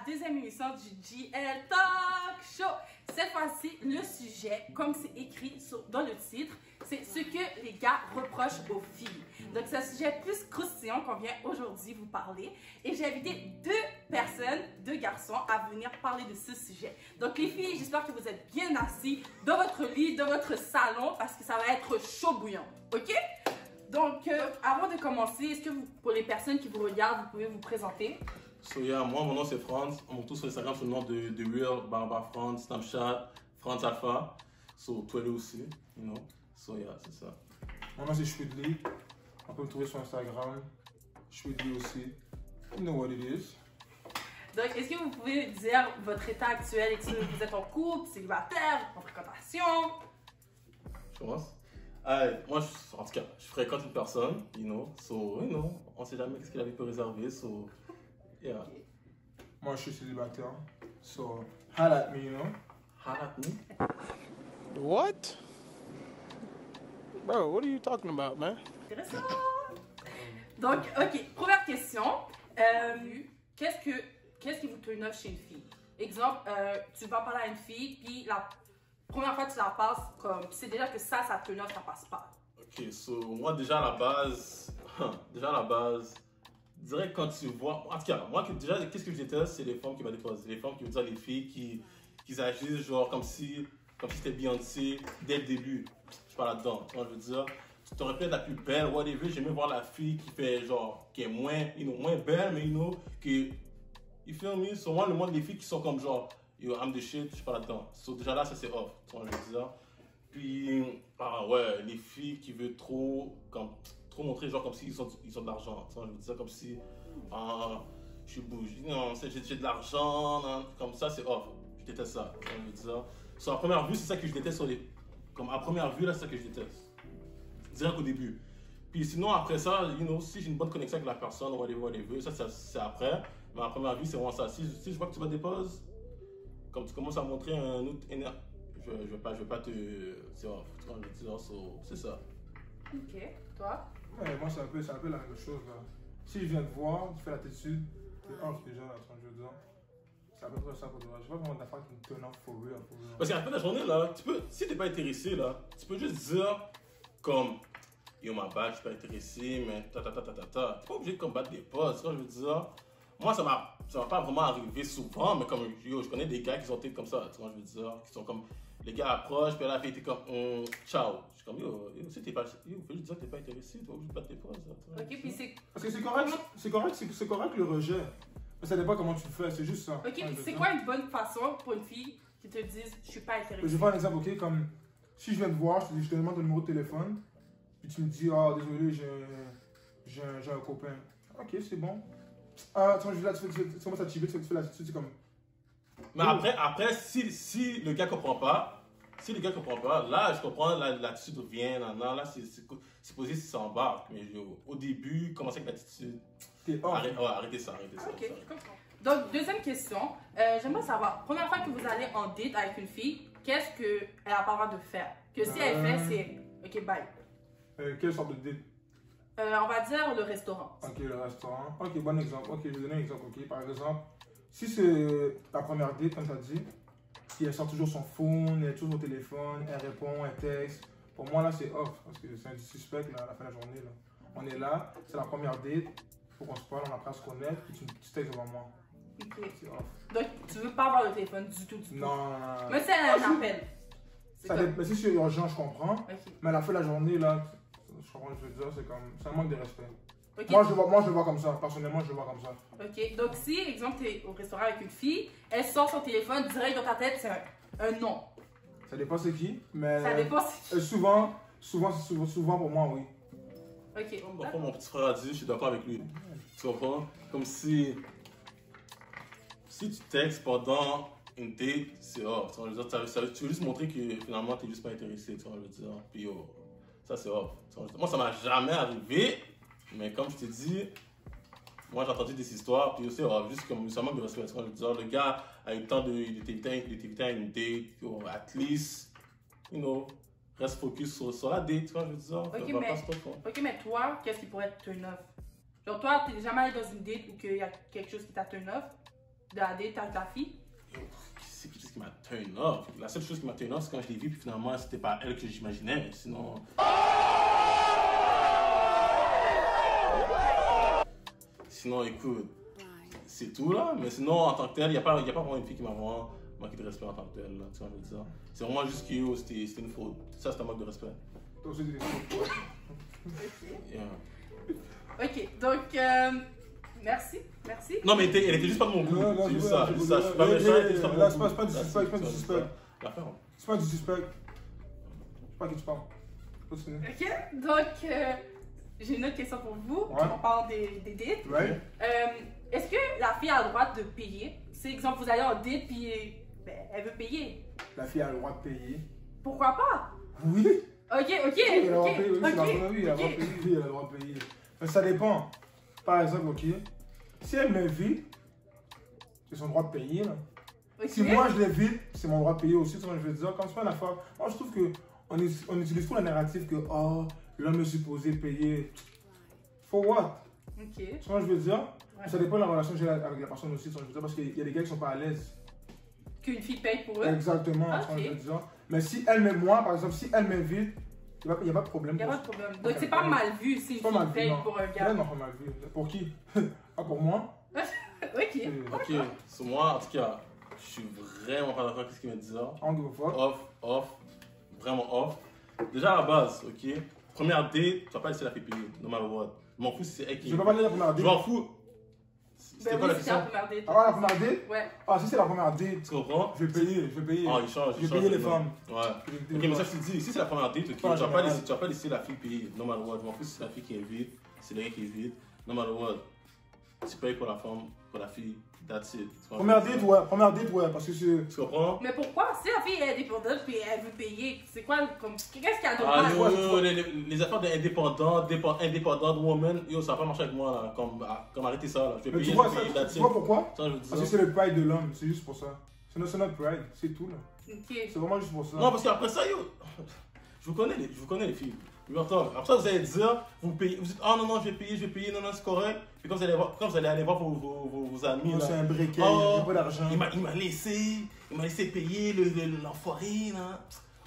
deuxième émission du GL Talk Show. Cette fois-ci, le sujet, comme c'est écrit dans le titre, c'est ce que les gars reprochent aux filles. Donc, c'est un sujet plus croustillant qu'on vient aujourd'hui vous parler. Et j'ai invité deux garçons à venir parler de ce sujet. Donc, les filles, j'espère que vous êtes bien assis dans votre lit, dans votre salon, parce que ça va être chaud bouillant. OK? Donc, avant de commencer, est-ce que pour les personnes qui vous regardent, vous pouvez vous présenter? So yeah, moi, mon nom c'est Franz. On me trouve sur Instagram sous le nom de Real Barba Franz, Snapchat, Franz Alpha. So Twitter aussi, you know. So yeah, c'est ça. Mon nom c'est Shwidly. On peut me trouver sur Instagram. Shwidly aussi. You know what it is. Donc, est-ce que vous pouvez dire votre état actuel? Est-ce que vous êtes en couple, célibataire, en fréquentation? Je commence. Moi, en tout cas, je fréquente une personne, you know. So, you know, on sait jamais qu'est-ce que la vie peut réserver. So, yeah. Okay. Moi je suis célibataire. So, holla at me, you know. Holla at me. What? Bro, what are you talking about, man? Intéressant. Donc, ok, première question. Qu'est-ce qui vous turn off chez une fille? Exemple, tu vas parler à une fille, puis la première fois que tu la passes, comme tu sais déjà que ça turn off, ça passe pas. Ok, so, moi, déjà à la base, je dirais que quand tu vois, en tout cas, moi, déjà, qu'est-ce que je déteste, c'est les femmes qui me déposent. Les femmes qui veulent dire les filles qui agissent genre comme si c'était Beyoncé dès le début. Je suis pas là-dedans. Moi, je veux dire, tu t'aurais pu être la plus belle, whatever. J'aime voir la fille qui fait genre, qui est moins, moins belle, mais qui, you feel me? So, moi, le monde des filles qui sont comme genre, yo, I'm the shit, je suis pas là-dedans. So, déjà là, ça c'est off. Tu vois, je veux dire. Puis, ouais, les filles qui veulent trop montrer, genre comme s'ils ont de l'argent. Je veux dire, comme si, je suis bougie, non, j'ai de l'argent, comme ça, c'est off. Je déteste ça. Je veux dire. Sur la première vue, c'est ça que je déteste. Comme à première vue, là, c'est ça que je déteste. Direct au début. Puis sinon, après ça, you know, si j'ai une bonne connexion avec la personne, whatever, ça c'est après. Mais à première vue, c'est vraiment ça. Si je vois que tu me déposes, comme tu commences à montrer un autre énergie, je vais pas te. C'est off. Tu vois, je veux dire, c'est ça. Ok, toi? Ouais, moi c'est un peu la même chose là. Si je viens te voir, tu fais l'attitude, t'es off déjà là, je veux dire. C'est à peu près ça pour toi. Je sais pas comment d'affaires qui me turn off for real. Parce qu'à la fin de la journée, là, si t'es pas intéressé, là, tu peux juste dire comme yo, ma bad, je suis pas intéressé, mais T'es pas obligé de combattre des potes, je veux dire. Moi, ça m'a pas vraiment arrivé souvent, mais comme yo, je connais des gars qui ont été comme ça, tu vois, je veux dire, qui sont comme. Les gars approchent, puis la fille était comme ciao. Je suis comme yo, si t'es pas. Yo, faut juste dire que t'es pas intéressé, t'es pas obligé de battre tes potes. Ok, puis c'est. Parce que c'est correct le rejet. Mais ça dépend comment tu le fais, c'est juste ça. Ok, c'est quoi une bonne façon pour une fille qui te dise je suis pas intéressée? Je vais faire un exemple, ok, comme si je viens te voir, je te demande ton numéro de téléphone, puis tu me dis, ah désolé, j'ai un copain. Ok, c'est bon. Ah, attends, je vais là, tu commences à chiver, tu fais l'attitude, c'est comme. Mais après si le gars comprend pas, là je comprends, l'attitude revient, là c'est posé si ça embarque. Mais au début, commencer avec l'attitude. Arrêtez ça. Ok, je comprends. Donc, deuxième question, j'aimerais savoir, première fois que vous allez en date avec une fille, qu'est-ce qu'elle a pas le droit de faire? Que si elle fait, c'est ok, bye. Quelle sorte de date? On va dire le restaurant. Ok, le restaurant. Ok, bon exemple. Ok, je vais donner un exemple. Ok, par exemple, si c'est la première date, comme tu as dit, si elle sort toujours son phone, elle est toujours au téléphone, elle répond, elle texte, pour moi là c'est off, parce que c'est un suspect là, à la fin de la journée. Là. On est là, c'est la première date, il faut qu'on se parle, on apprend à se connaître, puis tu textes devant moi. Ok. C'est off. Donc, tu veux pas avoir le téléphone du tout. Non. Mais c'est un appel. Mais si c'est urgent, je comprends. Okay. Mais à la fin de la journée, là, je comprends ce que je veux dire, c'est un manque de respect. Okay. Moi, je le vois comme ça. Personnellement, je le vois comme ça. Ok, donc si, exemple, tu es au restaurant avec une fille, elle sort son téléphone, direct dans ta tête, c'est un non. Ça dépend c'est qui, mais. Ça dépend c'est qui. Souvent pour moi, oui. Ok. Parfois, mon petit frère a dit, je suis d'accord avec lui. Tu comprends? Comme si tu textes pendant une date, c'est off. Tu veux juste montrer que finalement, t'es juste pas intéressé. Tu vois, je veux dire. Puis yo, ça c'est off. Moi, ça m'a jamais arrivé. Mais comme je t'ai dit, moi j'ai entendu des histoires, puis aussi, juste comme ça manque de respect. Je veux dire, le gars a eu le temps de t'inviter à une date, at least, you know, reste focus sur la date, tu vois, je veux dire. Ok, mais toi, qu'est-ce qui pourrait être turn off? Genre, toi, t'es jamais allé dans une date où il y a quelque chose qui t'a turn off? de la date avec ta fille? C'est quelque chose qui m'a turn off. La seule chose qui m'a turn off, c'est quand je l'ai vue, puis finalement, c'était pas elle que j'imaginais. Sinon. Sinon, écoute, c'est tout là. Mais sinon, en tant que tel, il n'y a pas vraiment une fille qui m'a vraiment manqué de respect en tant que tel. Là, tu vois, je veux dire. C'est vraiment juste que c'était une faute. Ça, c'est un manque de respect. Donc, c'est des fautes. Yeah. Ok, donc, merci. Non, mais elle était juste pas de mon goût. Non, C'est juste je ça. veux C'est juste ça. Je suis pas dire, méchant, elle était juste pas de mon là, goût. c'est pas du suspect, c'est pas du suspect. La ferme. C'est pas du suspect. Je sais pas à qui tu parles. Continue. Ok, donc, j'ai une autre question pour vous. Ouais. On parle des dates. Right? Est-ce que la fille a le droit de payer? Si, exemple, vous allez en date, puis elle veut payer. La fille a le droit de payer. Pourquoi pas? Oui! Ok, Elle a le droit de payer, oui, c'est la ok, première, oui, elle a le droit de ok. payer, oui, elle a le droit de payer. Mais ça dépend. Par exemple, ok, si elle m'invite, c'est son droit de payer, là. Ok. Si moi je l'invite, c'est mon droit de payer aussi, c'est ce que je veux dire. Comme c'est pas une affaire. Moi je trouve que on utilise tout le narratif que oh, l'homme est supposé payer. For what? Ok. C'est ce que je veux dire. Ouais. Ça dépend de la relation que j'ai avec la personne aussi, c'est ce que je veux dire, parce qu'il y a des gars qui sont pas à l'aise. Qu'une fille paye pour eux? Exactement, Ah, c'est ce que je ok. veux dire. Mais si elle m'aime, moi par exemple, si elle m'invite, il n'y a pas de problème. Il n'y a pas pour de ça. problème. Donc, c'est pas mal vu si une C'est pas mal fille vu, paye non. pour un Ouais, gars. non, pas mal vu. Pour qui? Ah, pour moi? Ok. Ok, sur moi, en tout cas, je suis vraiment pas d'accord avec ce qu'il vient de dire. On give a fuck. Off, vraiment off. Déjà à la base, ok, première date, tu vas pas laisser la fille payer, no matter what. Je m'en fous si c'est elle qui. Je vais pas aller la première Je date. m'en fous. C'était Ben quoi oui, la c'était la question? première date. Ah, la première date? Ouais. Ah, si c'est la première date, Tu comprends? je vais payer. Ah, il change. Je vais payer les non. femmes. Ouais. Ok, mais ça, je te dis, si c'est la première date, ok, tu Pas en vas général. pas laisser la fille payer, no matter what. Je m'en fous si c'est la fille qui invite, c'est le gars qui invite, no matter what. Tu payes pour la femme, pour la fille, that's it. Tu comprends? Première date, ouais, parce que c'est. Tu comprends? Mais pourquoi? Si la fille est indépendante puis elle veut payer, c'est quoi comme. Qu'est-ce qu'il y a de Ah mal? non, les affaires d'indépendante woman, yo, ça va pas marcher avec moi là. Comme arrêtez ça là. Je vais Mais tu payer, vois, je vais payer, ça, that's tu it. vois pourquoi? Ça, je veux dire. Parce que c'est le pride de l'homme, c'est juste pour ça. C'est notre pride, c'est tout là. Ok. C'est vraiment juste pour ça. Non, parce qu'après ça, yo, je vous connais les filles. Vous entendez? Après ça, vous allez dire, vous payez, vous dites, ah non, je vais payer, non, c'est correct. Puis quand vous allez aller voir vos amis, Non, là, c'est un briquet, oh, il n'y a pas d'argent. il m'a laissé payer l'enfoiré, là.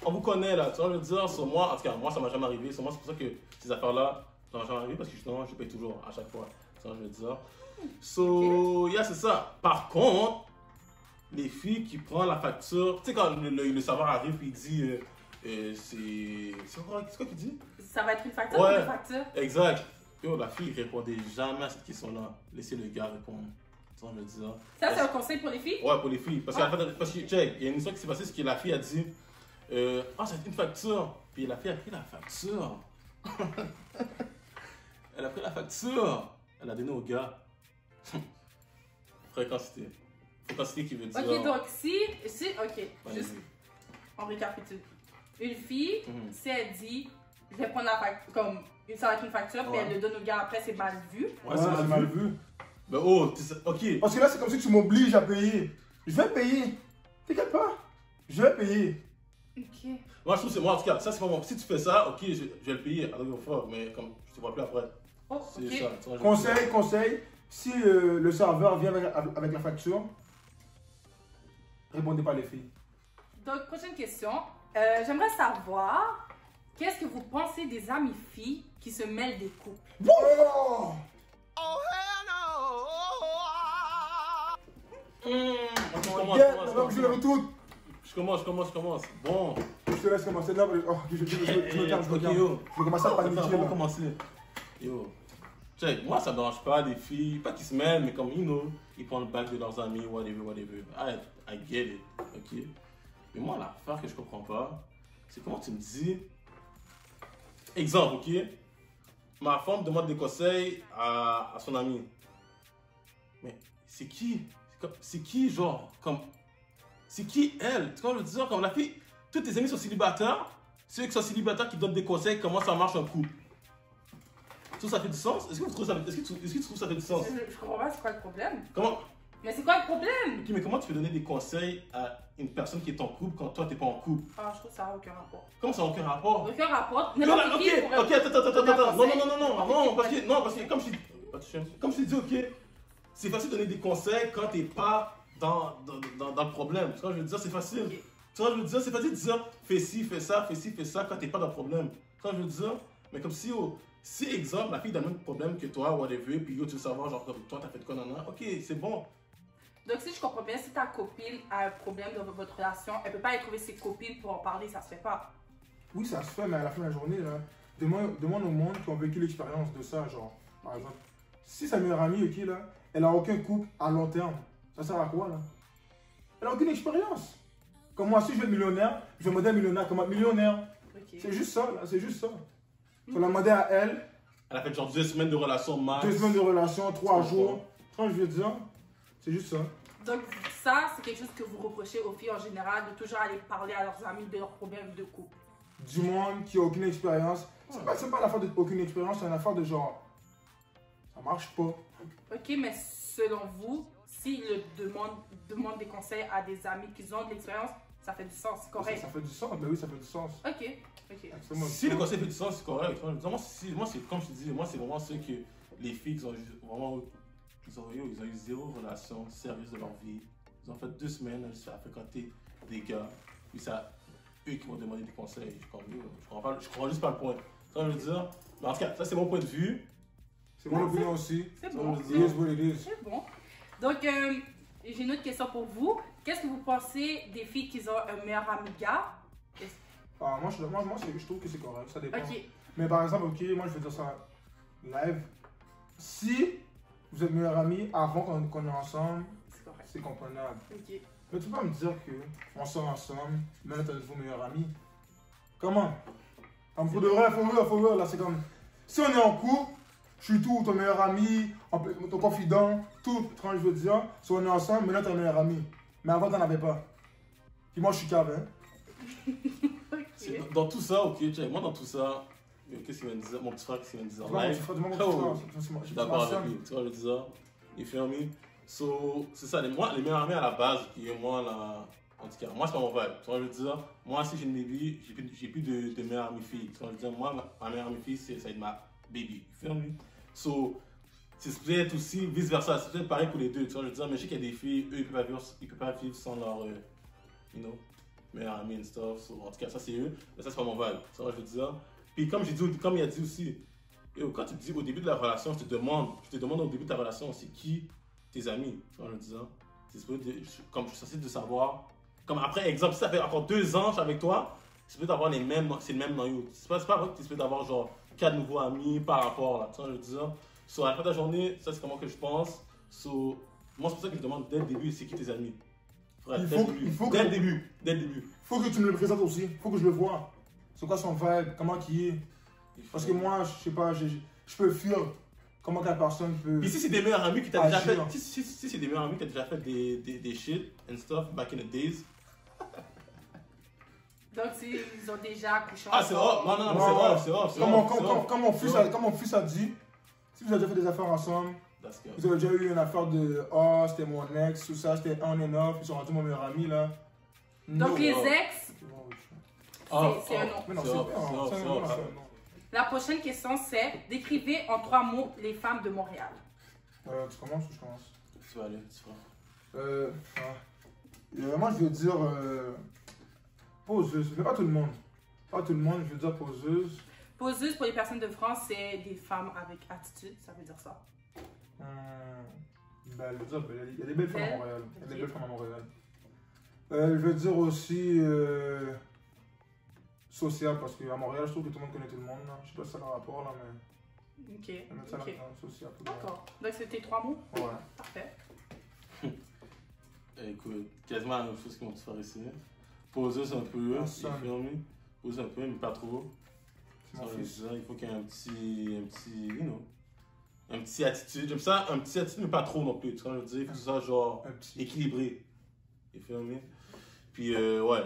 On vous connaît, là, tu vois, je veux dire, sur moi, en tout cas, moi, ça m'a jamais arrivé. Sur moi, c'est pour ça que ces affaires-là, ça m'a jamais arrivé, parce que justement, je paye toujours, à chaque fois. Tu vois, je veux dire. So, yeah, c'est ça. Par contre, les filles qui prennent la facture, tu sais, quand le serveur arrive et il dit, c'est quoi qu'il dit? Ça va être une facture Ouais. ou une facture? Exact. Yo, la fille répondait jamais à cette question-là. Laissez le gars répondre. Tu vois, je veux dire. Ça, c'est un conseil pour les filles? Ouais, pour les filles. Parce que, check, il y a une histoire qui s'est passée, c'est que la fille a dit, ah, c'est une facture. Puis la fille a pris la facture. Elle a pris la facture. Elle a donné au gars. Fréquencité. Fréquencité qui veut dire. Ok, donc si ok, Ouais, juste, vas-y. on récapitule. Une fille, Mhm. si elle dit, je vais prendre la facture, comme, ça va être une facture, puis Ouais. elle le donne au gars après, c'est mal vu. Ouais, c'est mal vu. Ben oh, ok. Parce que là, c'est comme si tu m'obliges à payer. Je vais payer. T'inquiète pas. Je vais payer. Ok. Moi, je trouve que c'est moi, en tout cas, ça c'est pas moi. Si tu fais ça, ok, je vais le payer, alors fois, mais comme je te vois plus après. Oh, C'est ok. ça. Tu vois, je- Conseil, si le serveur vient avec la facture, répondez pas les filles. Donc, prochaine question. J'aimerais savoir, qu'est-ce que vous pensez des amis filles qui se mêlent des couples? Oh! Je le tout. Je commence. Bon. Je te laisse commencer là. Oh, je me calme, je me Ok, calme. yo. Je vais commencer à paniquer On va là. commencer. Yo. Check, moi ça me dérange pas des filles, pas qui se mêlent, mais comme ils prennent le bac de leurs amis, whatever. I get it, ok? Mais moi l'affaire que je comprends pas, c'est comment tu me dis. Exemple, ok? Ma femme demande des conseils à son ami. Mais c'est qui? C'est qui, genre, comme. C'est qui elle? Tu vois, je veux dire, comme la fille, tous tes amis sont célibataires, ceux qui sont célibataires qui donnent des conseils, comment ça marche un couple. Tout ça fait du sens? Est-ce que tu trouves ça que ça fait du sens? Je comprends pas, c'est quoi le problème? Comment? Mais c'est quoi le problème? Ok, mais comment tu peux donner des conseils à une personne qui est en couple quand toi t'es pas en couple? Ah, je trouve que ça n'a aucun rapport. Comment ça n'a aucun rapport? Aucun rapport. Non, N'importe là, qui ok, pourrait- attends, donner un conseil. non, parce que comme je dis, c'est facile de donner des conseils quand t'es pas dans le problème. Tu vois, je veux dire, c'est facile. Ok. Tu vois, je veux dire, c'est facile de dire fais ci, fais ça, fais ci, fais ça quand t'es pas dans le problème. Tu vois, je veux dire, mais comme si, oh, si exemple, la fille a le même problème que toi, whatever, puis yo, tu veux savoir, genre, comme toi, t'as fait quoi, non, ok, c'est bon. Donc, si je comprends bien, si ta copine a un problème dans votre relation, elle peut pas aller trouver ses copines pour en parler, ça se fait pas. Oui, ça se fait, mais à la fin de la journée, là, demande au monde qui ont vécu l'expérience de ça, genre, par exemple, si sa meilleure amie, ok, là, elle a aucun couple à long terme, ça sert à quoi, là? Elle a aucune expérience. Comme moi, si je veux être millionnaire, je vais demander à un millionnaire comment être millionnaire. Ok. C'est juste ça, là, c'est juste ça. Je vais la demander à elle, Elle a fait genre 2 semaines de relation max. 2 semaines de relation, 3 jours, quand je veux dire, c'est juste ça. Donc, ça, c'est quelque chose que vous reprochez aux filles en général, de toujours aller parler à leurs amis de leurs problèmes de couple. Du monde qui a aucune expérience. C'est pas l'affaire d'aucune expérience, c'est une affaire de genre, ça marche pas. Ok, mais selon vous, s'ils demandent des conseils à des amis qui ont de l'expérience, ça fait du sens, c'est correct. Ça fait du sens, ben oui, ça fait du sens. Ok, ok. Extrêmement Si du le sens. conseil fait du sens, c'est correct. Moi, c'est comme je te dis, moi, c'est vraiment ceux que les filles qui ont vraiment. Ils ont eu 0 relation sérieuse de leur vie. Ils ont fait 2 semaines à fréquenter des gars. Puis ça, eux qui m'ont demandé des conseils. Je comprends juste pas le point. Ça, je veux dire. Mais en tout cas, ça, c'est mon point de vue. C'est mon opinion aussi. C'est Ça, bon. je It veux is dire. what it is. C'est bon. Donc, j'ai une autre question pour vous. Qu'est-ce que vous pensez des filles qui ont un meilleur ami gars? Ah, moi, je trouve que c'est correct, ça dépend. Ok. Mais par exemple, ok, moi je vais dire ça live. Si vous êtes meilleurs amis avant qu'on est ensemble, C'est correct. c'est comprenable. Ok. Mais tu peux pas me dire que on sort ensemble, mais là t'as de vos meilleurs amis. Comment? Comme pour de vrai, faut rire, là c'est comme. Si on est en couple, je suis tout, ton meilleur ami, ton confident, tout, quand je veux dire, si on est ensemble, mais là t'es un meilleur ami. Mais avant t'en avais pas. Puis moi je suis cave, hein. Ok. Dans tout ça, ok, check. Moi, dans tout ça, qu'est-ce qu'il vient de dire? Mon petit frère, qu'est-ce qu'il vient de dire? Tu vois, Live. tu fais demande Oh. je Je suis d'accord avec lui, tu vois, je dis ça. You feel me? So, c'est ça, les meilleurs amis à la base, qui est moi, là, en tout cas, moi, c'est pas mon vibe. Tu vois, je veux dire, moi, si j'ai une baby, j'ai plus de meilleure amie fille. Tu vois, je veux dire, moi, ma meilleure amie fille, ça va être ma baby. You feel me? So, c'est peut-être aussi vice versa, c'est peut-être pareil pour les deux. Tu vois, je veux dire, mais je sais qu'il y a des filles, eux, ils peuvent pas vivre sans leur, you know, meilleur ami and stuff. So, en tout cas, ça, c'est eux, mais ça, c'est pas mon vibe. Tu vois, je veux dire. Puis, comme il a dit aussi, quand tu te dis au début de la relation, je te demande au début de ta relation, c'est qui tes amis, tu vois, je dis ça. Comme je suis censé de savoir, comme après, exemple, si ça fait encore 2 ans que je suis avec toi, tu peux avoir les mêmes, c'est le même noyau. C'est pas vrai que tu peux avoir genre 4 nouveaux amis par rapport là, tu vois, je dis ça. So, à la fin de la journée, ça c'est comment que je pense. So, moi c'est pour ça que je demande dès le début, c'est qui tes amis. Frère, dès le début. Faut que tu me le présentes aussi, faut que je le vois. C'est quoi son vibe, comment il est. Parce que moi, je sais pas, je peux fuir comment la personne peut. Puis si c'est des meilleurs amis qui t'ont déjà fait, agir. si c'est des meilleurs amis qui t'ont déjà fait des shit and stuff back in the days. Donc, ils ont déjà couché Ah, c'est ensemble. vrai? Non, c'est vrai. Comme mon fils a dit, si vous avez déjà fait des affaires ensemble, That's good. vous avez déjà eu une affaire de oh, c'était mon ex, tout ça, c'était on and off, ils sont rendus mon meilleur ami là. Donc, No. les Oh. ex, c'est un nom. Mais non, C'est off, c'est c'est off, un c'est non, off. c'est un non. La prochaine question, c'est décrivez en 3 mots les femmes de Montréal. Tu commences ou je commence? Tu vas aller, tu feras. Moi, je veux dire poseuse, mais pas tout le monde. Pas tout le monde, je veux dire poseuse. Poseuse, pour les personnes de France, c'est des femmes avec attitude, ça veut dire ça. Ben, je veux dire, il y a des belles femmes à Montréal. Il y a des Ok. belles femmes à Montréal. Je veux dire aussi social, parce qu'à Montréal, je trouve que tout le monde connaît tout le monde. Là. Je sais pas si ça a un rapport, là, mais Ok, je vais mettre ça ok. là-dedans, social. D'accord. Donc, c'était 3 mots? Ouais. Parfait. Écoute, quasiment la même chose que mon petit frère ici. Poseuse un peu, Ah, you ça. feel me? Poseuse un peu, mais pas trop. C'est mon Ça veut fils. dire, il faut qu'il y ait un petit, you know, un petit attitude. J'aime ça, un petit attitude, mais pas trop non plus. Tu vois, je veux dire, il faut que ce soit genre Un petit. équilibré. You feel me? Puis, ouais,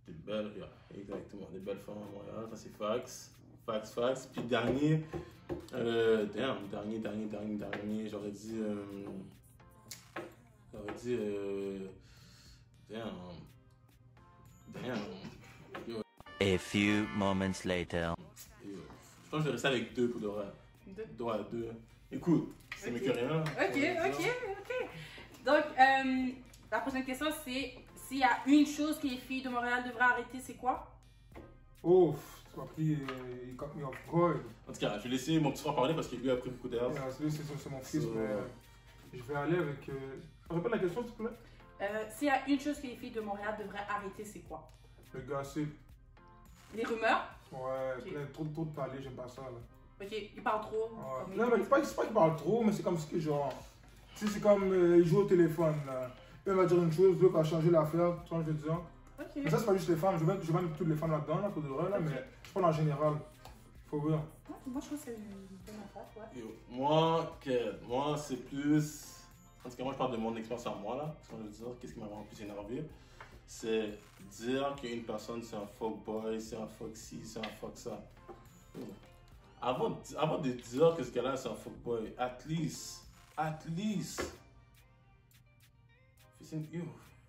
des belles, exactement, des belles femmes à Montréal, ça c'est fax. Fax. Puis dernier, dernier, j'aurais dit, damn. A few moments later. Je pense que je vais rester avec 2 pour de vrai. Deux. Ouais, 2. Écoute, C'est mieux que rien. Ok. Donc, la prochaine question, c'est s'il y a une chose que les filles de Montréal devraient arrêter, c'est quoi? Oh, tu m'as pris, il cut me off guard. En tout cas, je vais laisser mon petit frère parler parce que lui a pris beaucoup d'air. C'est mon fils, mais je vais aller avec. Répète la question, s'il te plaît. S'il y a une chose que les filles de Montréal devraient arrêter, c'est quoi? Le gossip. Les rumeurs? Ouais, Ok. trop de parler, j'aime pas ça. Là. Ok, ils parlent trop. Ouais. Non, mais c'est pas qu'il parle trop, mais c'est comme si, genre. Tu sais, c'est comme il joue au téléphone. Là. Un va dire une chose, l'autre va changer l'affaire, tu vois, je veux dire. Ok. Mais ça, c'est pas juste les femmes, je vais mettre toutes les femmes là-dedans, là, pour de vrai, là, Ok. mais je parle en général. Faut voir. Moi, je trouve que c'est une bonne affaire, ouais. Yo, moi c'est plus. En tout cas, moi je parle de mon expérience à moi là. Ce que je veux dire, qu'est-ce qui m'a vraiment plus énervé, c'est dire qu'une personne c'est un fuckboy, c'est un fuck ci, c'est un fuck ça. Yo, avant de dire que ce gars-là c'est un fuckboy, at least. Yo,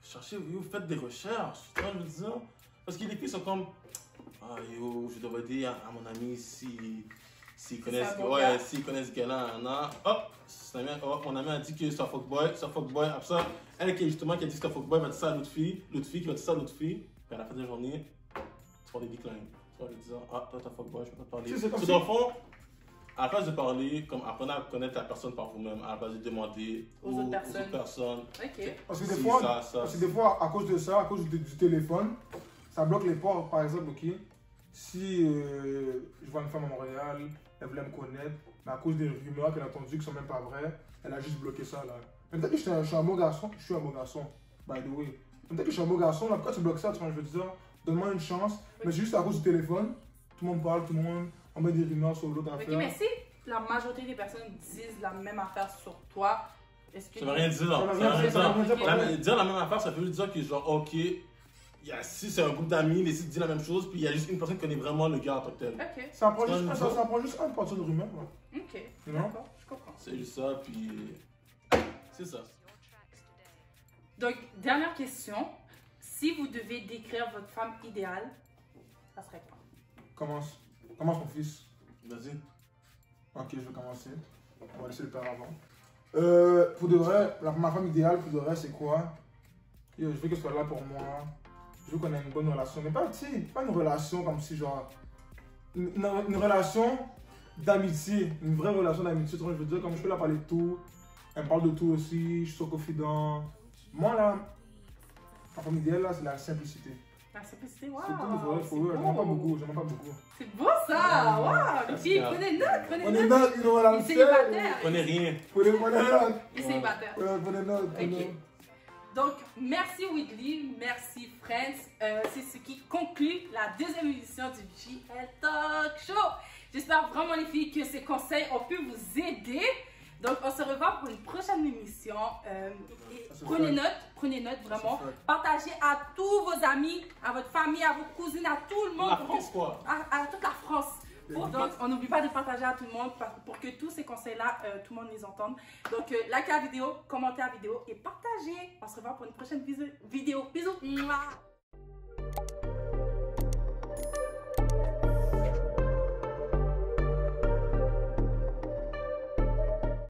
cherchez, yo, faites des recherches, tu vois, je veux dire. Parce que les filles sont comme. Ah yo, je devrais dire à mon ami s'ils connaissent, C'est un bon gars. s'ils connaissent ce gars-là, mon ami a dit que c'est un fuckboy, après ça, elle qui justement qui a dit que c'est un fuckboy va dire ça à l'autre fille qui va dire ça à l'autre fille, puis à la fin de la journée, tu vas les décliner. Tu vas lui dire, ah toi t'es un fuckboy, je peux pas te parler. C'est comme Dans si- le fond, à la place de parler, comme apprenez à connaître la personne par vous-même, à la place de demander Aux autres personnes. Ok. Parce que Si, des fois, ça. parce que des fois, à cause de ça, à cause du téléphone, ça bloque les portes. Par exemple, ok, si je vois une femme à Montréal, elle voulait me connaître, mais à cause des rumeurs qu'elle a entendues qui sont même pas vraies, elle a juste bloqué ça là. Mais peut-être que je suis un bon garçon, by the way. Peut-être que je suis un bon garçon, là, pourquoi tu bloques ça, tu vois, je veux dire, donne-moi une chance, mais c'est juste à cause du téléphone, tout le monde parle, tout le monde, on met des rumeurs sur l'autre Ok, affaire. mais si la majorité des personnes disent la même affaire sur toi, est-ce que. Ça veut rien dire. Ça veut Ça veut rien rien dire, ça veut rien dire, dire. Dire la même affaire, ça veut dire que genre, ok, si c'est un groupe d'amis, les sites disent la même chose, puis il y a juste une personne qui connaît vraiment le gars en tant que tel. Ok, Ça prend Ça juste, veut ça, dire- ça prend juste une partie de rumeur. Là. ok. Non? D'accord, je comprends. C'est juste ça, puis. C'est ça. Donc, dernière question. Si vous devez décrire votre femme idéale, ça serait quoi? Commence mon fils. Vas-y. Ok, je vais commencer. On va laisser le père avant. Pour de vrai, ma femme idéale, pour de vrai, c'est quoi? Je veux qu'elle soit là pour moi. Je veux qu'on ait une bonne relation. Mais pas, tu sais, pas une relation comme si, genre. Une relation d'amitié. Une vraie relation d'amitié. Tu vois, je veux dire, comme je peux la parler de tout. Elle me parle de tout aussi. Je suis confident. Moi, là, ma femme idéale, là, c'est la simplicité. La simplicité, waouh! C'est tout, ouais, c'est faut. J'en beau. ai pas beaucoup. J'en ai pas beaucoup. C'est beau ça! Waouh! Les filles, c'est prenez note, prenez On est note! notes, you know what I'm Les saying? célibataires! On est rien. Prenez notes. Les célibataires. Prenez notes. Ok. Donc, merci Whitley, merci Friends. C'est ce qui conclut la deuxième édition du JL Talk Show. J'espère vraiment les filles que ces conseils ont pu vous aider. Donc, on se revoit pour une prochaine émission. Et Ça, c'est prenez note vraiment. Ça, c'est fait. Partagez à tous vos amis, à votre famille, à vos cousines, à tout le monde. La pour France, que- quoi. à toute la France. Donc, on n'oublie pas de partager à tout le monde pour que tous ces conseils-là, tout le monde les entende. Donc, likez la vidéo, commentez la vidéo et partagez. On se revoit pour une prochaine vidéo. Bisous. Mouah.